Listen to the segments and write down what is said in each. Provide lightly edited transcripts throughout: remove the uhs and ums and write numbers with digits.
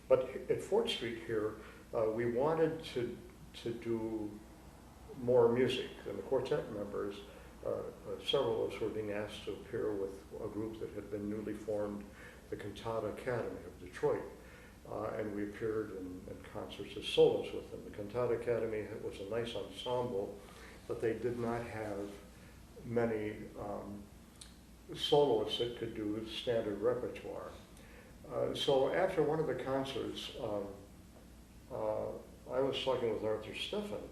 But at Fort Street here, we wanted to do more music, and the quartet members, several of us were being asked to appear with a group that had been newly formed, the Cantata Academy of Detroit. And we appeared in concerts as soloists with them. The Cantata Academy was a nice ensemble, but they did not have many soloists that could do standard repertoire. So after one of the concerts, I was talking with Arthur Steffen,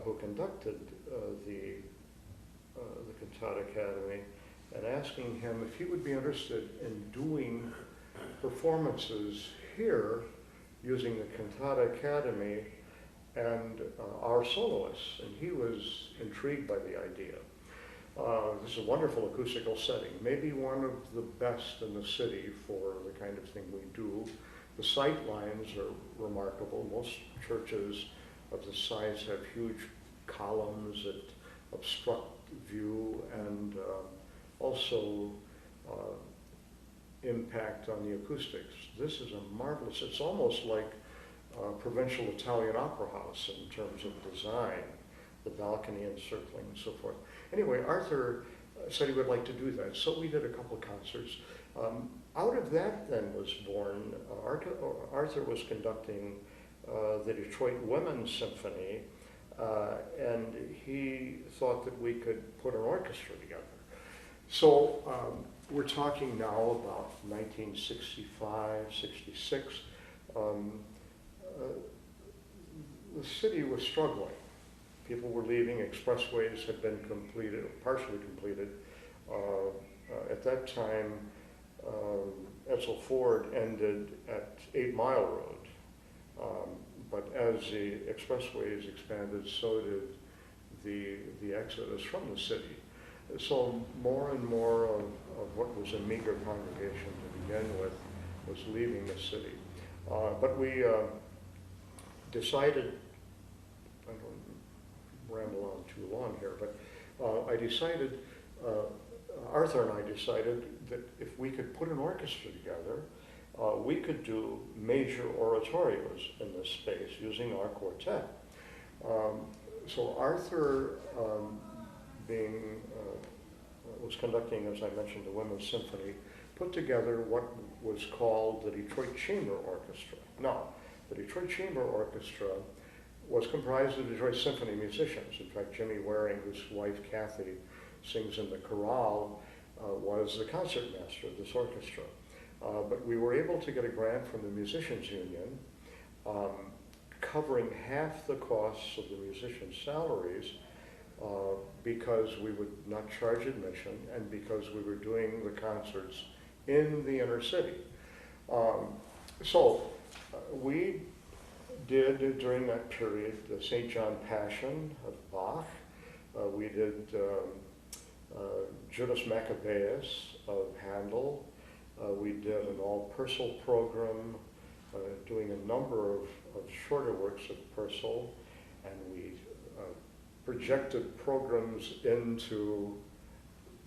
who conducted the Cantata Academy, and asking him if he would be interested in doing performances here using the Cantata Academy and our soloists, and he was intrigued by the idea. This is a wonderful acoustical setting, maybe one of the best in the city for the kind of thing we do. The sight lines are remarkable. Most churches of the size have huge columns that obstruct view and also impact on the acoustics. This is a marvelous, it's almost like a provincial Italian opera house in terms of design, the balcony encircling and so forth. Anyway, Arthur said he would like to do that, so we did a couple of concerts. Out of that then was born, Arthur was conducting the Detroit Women's Symphony, and he thought that we could put an orchestra together. So we're talking now about 1965, 66. The city was struggling. People were leaving, expressways had been completed, partially completed. At that time, Edsel Ford ended at 8 Mile Road. But as the expressways expanded, so did the exodus from the city. So more and more of what was a meager congregation to begin with was leaving the city. But we decided, I don't ramble on too long here, but I decided, Arthur and I decided that if we could put an orchestra together, we could do major oratorios in this space using our quartet. So Arthur was conducting, as I mentioned, the Women's Symphony, put together what was called the Detroit Chamber Orchestra. Now, the Detroit Chamber Orchestra was comprised of Detroit Symphony musicians. In fact, Jimmy Waring, whose wife Kathy sings in the chorale, was the concertmaster of this orchestra. But we were able to get a grant from the Musicians Union, covering half the costs of the musicians' salaries, because we would not charge admission and because we were doing the concerts in the inner city. So we did, during that period, the St. John Passion of Bach. We did Judas Maccabeus of Handel. We did an all-Purcell program, doing a number of shorter works of Purcell, and we projected programs into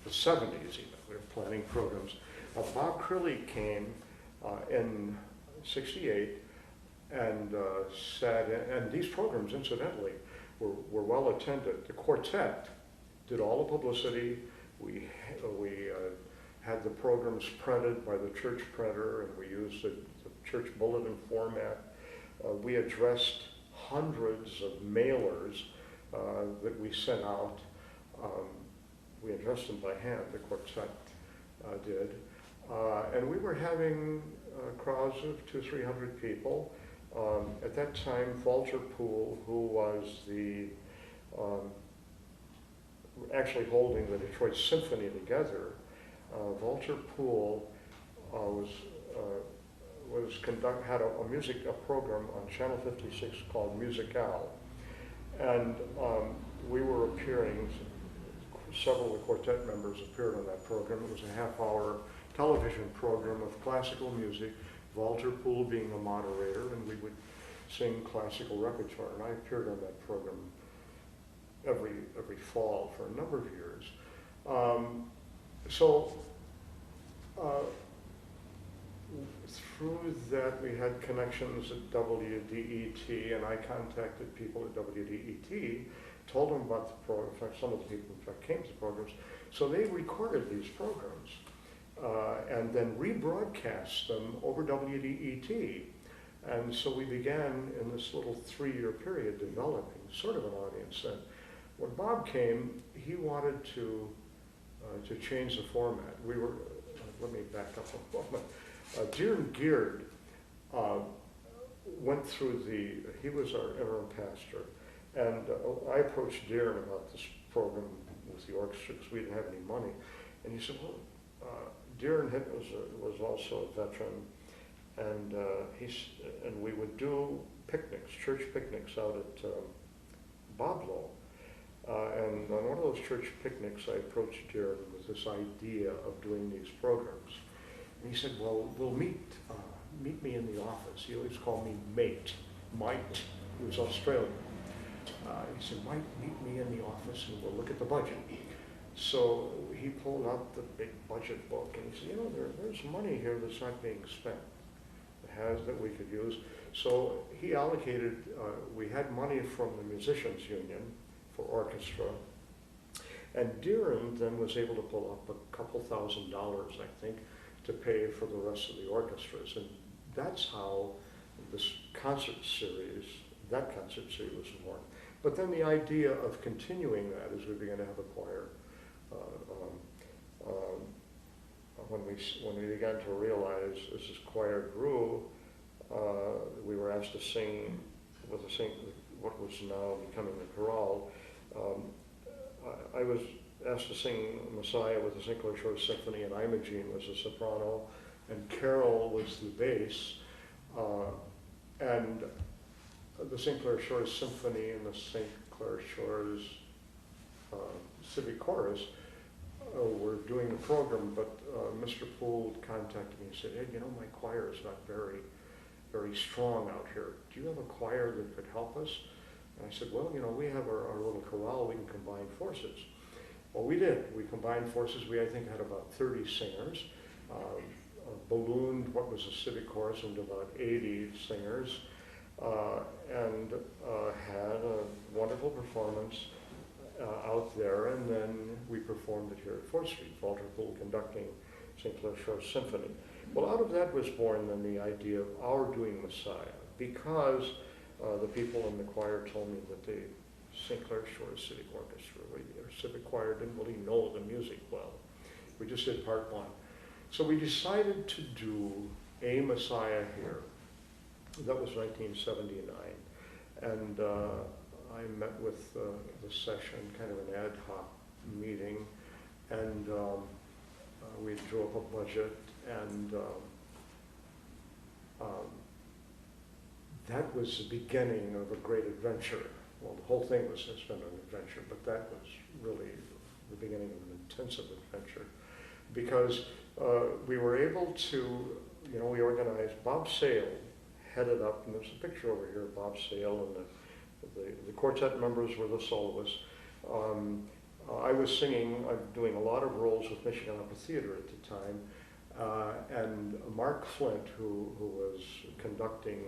the 70s even. We were planning programs. Bob Crilly came in '68 and and these programs, incidentally, were well attended. The quartet did all the publicity. We had the programs printed by the church printer, and we used the church bulletin format. We addressed hundreds of mailers that we sent out. We addressed them by hand, the quartet did. And we were having crowds of 200-300 people. At that time, Walter Poole, who was actually holding the Detroit Symphony together, Walter Poole had a program on Channel 56 called Musicale, and we were appearing. Several of the quartet members appeared on that program. It was a half-hour television program of classical music, Walter Poole being the moderator, and we would sing classical repertoire. And I appeared on that program every fall for a number of years. through that, we had connections at WDET, and I contacted people at WDET, told them about the program. In fact, some of the people, in fact, came to the programs. So they recorded these programs and then rebroadcast them over WDET. And so we began in this little 3-year period developing sort of an audience. And when Bob came, he wanted to change the format. We were, let me back up a moment. Dearn Geard went through he was our interim pastor, and I approached Dearn about this program with the orchestra because we didn't have any money. And he said, well, Dearn was also a veteran, and and we would do picnics, church picnics out at Boblo. And on one of those church picnics, I approached Dearn with this idea of doing these programs. And he said, well, we'll meet me in the office. He always called me mate, Mike. He was Australian. He said, Mike, meet me in the office and we'll look at the budget. So he pulled out the big budget book and he said, you know, there's money here that's not being spent. That we could use. So he allocated, we had money from the Musicians Union for orchestra. And Dearn then was able to pull up a couple $1,000, I think, to pay for the rest of the orchestras. And that's how this concert series was born. But then the idea of continuing that as we began to have a choir, when we began to realize as this choir grew, we were asked to sing what was now becoming the chorale. I was asked to sing Messiah with the St. Clair Shores Symphony, and Imogene was the soprano, and Carol was the bass. And the St. Clair Shores Symphony and the St. Clair Shores Civic Chorus were doing the program, but Mr. Poole contacted me and said, hey, you know, my choir is not very, very strong out here. Do you have a choir that could help us? And I said, well, you know, we have our little chorale, we can combine forces. Well, we did. We combined forces. We, I think, had about 30 singers, ballooned what was a civic chorus into about 80 singers, and had a wonderful performance out there, and then we performed it here at Fort Street, Walter Poole conducting St. Clair Shores Symphony. Well, out of that was born then the idea of our doing Messiah, because the people in the choir told me that the St. Clair Shores Civic Orchestra, or Civic Choir, didn't really know the music well. We just did part one. So we decided to do a Messiah here. That was 1979. And I met with the session, kind of an ad hoc meeting, and we drew up a budget, and that was the beginning of a great adventure. Well, the whole thing has been an adventure, but that was really the beginning of an intensive adventure, because we were able to, you know, we organized. Bob Sale headed up, and there's a picture over here of Bob Sale, and the quartet members were the soloists. I was singing, I'm doing a lot of roles with Michigan Opera Theater at the time, and Mark Flint, who was conducting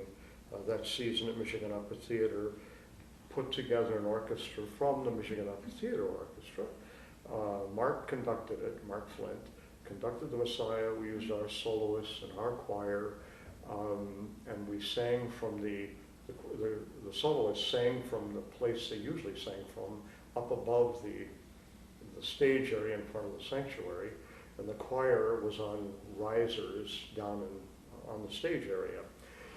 that season at Michigan Opera Theater, put together an orchestra from the Michigan Opera Theater Orchestra. Mark conducted it, Mark Flint conducted the Messiah. We used our soloists and our choir, and we sang from the soloists sang from the place they usually sang from, up above the stage area in front of the sanctuary, and the choir was on risers down on the stage area.